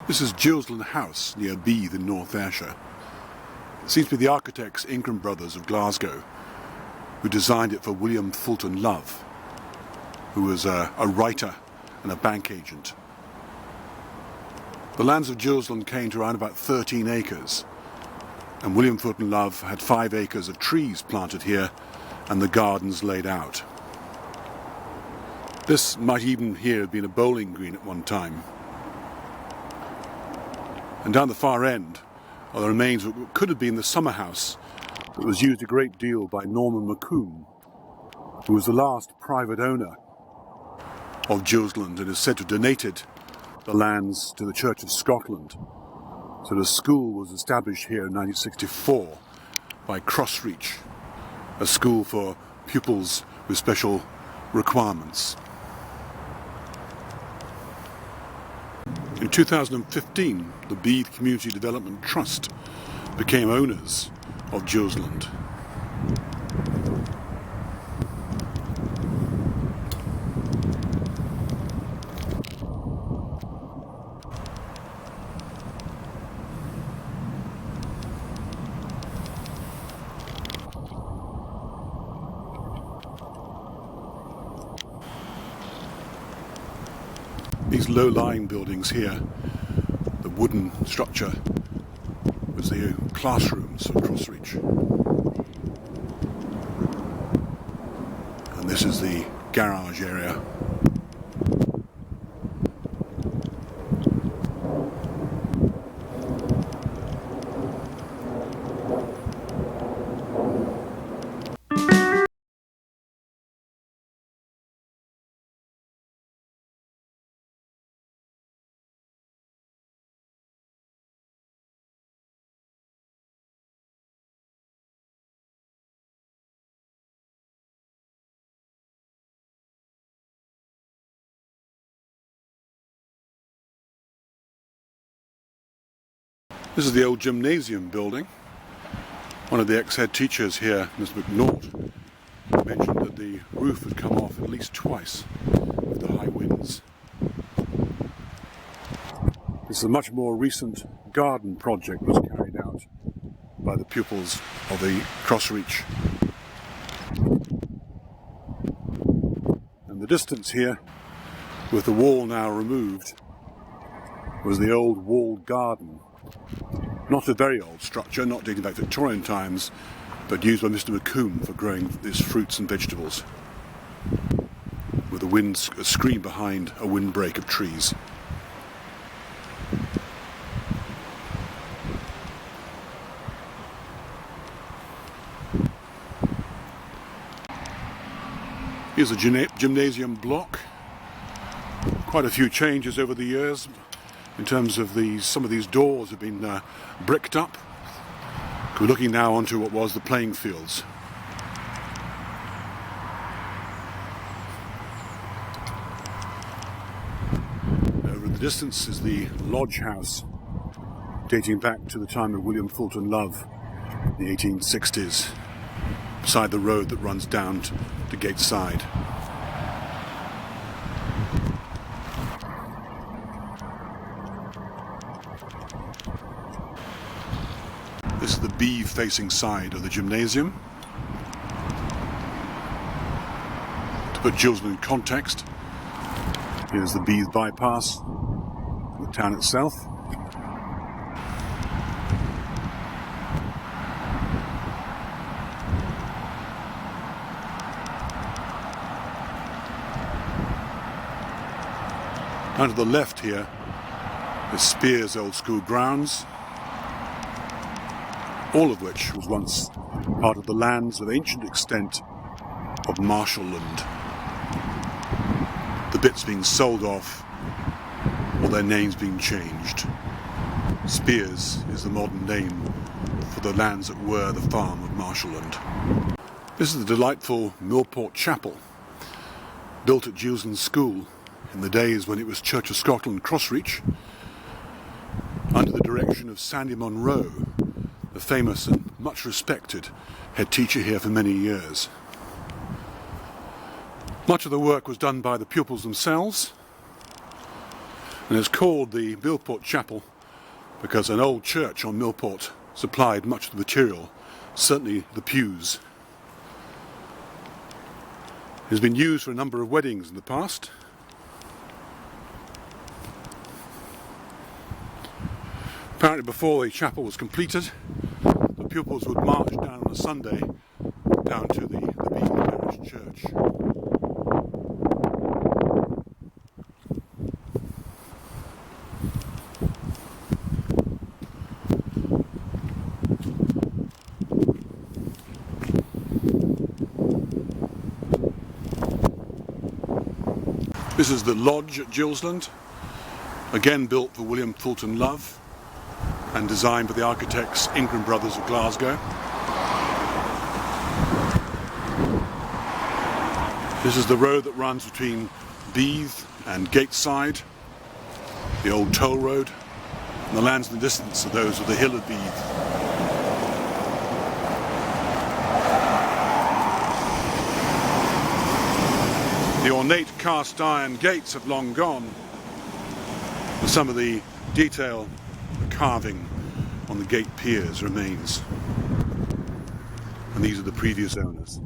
This is Geilsland House near Beith in North Ayrshire. It seems to be the architects Ingram Brothers of Glasgow who designed it for William Fulton Love, who was a writer and a bank agent. The lands of Geilsland came to around about 13 acres, and William Fulton Love had 5 acres of trees planted here and the gardens laid out. This might even here have been a bowling green at one time. And down the far end are the remains of what could have been the summer house that was used a great deal by Norman Macomb, who was the last private owner of Geilsland and is said to have donated the lands to the Church of Scotland. So the school was established here in 1964 by Crossreach, a school for pupils with special requirements. In 2015, the Beith Community Development Trust became owners of Geilsland. These low-lying buildings here, the wooden structure, was the classrooms for Crossreach. And this is the garage area. This is the old Gymnasium Building. One of the ex-head teachers here, Mr. McNaught, mentioned that the roof had come off at least twice with the high winds. This is a much more recent garden project that was carried out by the pupils of the Crossreach. And the distance here, with the wall now removed, was the old walled garden. Not a very old structure, not dating back to Victorian times, but used by Mr. Macomb for growing these fruits and vegetables, with a screen behind a windbreak of trees. Here's a gymnasium block. Quite a few changes over the years. In terms of some of these doors have been bricked up. We're looking now onto what was the playing fields. Over in the distance is the lodge house, dating back to the time of William Fulton Love in the 1860s, beside the road that runs down to Gateside. This is the Beith-facing side of the gymnasium. To put Geilsland in context, here's the Beith bypass, the town itself. Down to the left here is Spear's old school grounds, all of which was once part of the lands of ancient extent of Marshallland. The bits being sold off, or their names being changed. Spears is the modern name for the lands that were the farm of Marshallland. This is the delightful Millport Chapel, built at Geilsland School in the days when it was Church of Scotland Crossreach, under the direction of Sandy Monroe, the famous and much respected head teacher here for many years. Much of the work was done by the pupils themselves, And it's called the Millport Chapel because an old church on Millport supplied much of the material, certainly the pews. It has been used for a number of weddings in the past. Apparently before the chapel was completed, the pupils would march down on a Sunday down to the Beith Parish Church. This is the lodge at Geilsland, again built for William Fulton Love and designed by the architects Ingram Brothers of Glasgow. This is the road that runs between Beith and Gateside, the old toll road, and the lands in the distance are those of the hill of Beith. The ornate cast iron gates have long gone, but some of the detail carving on the gate piers remains, and these are the previous owners.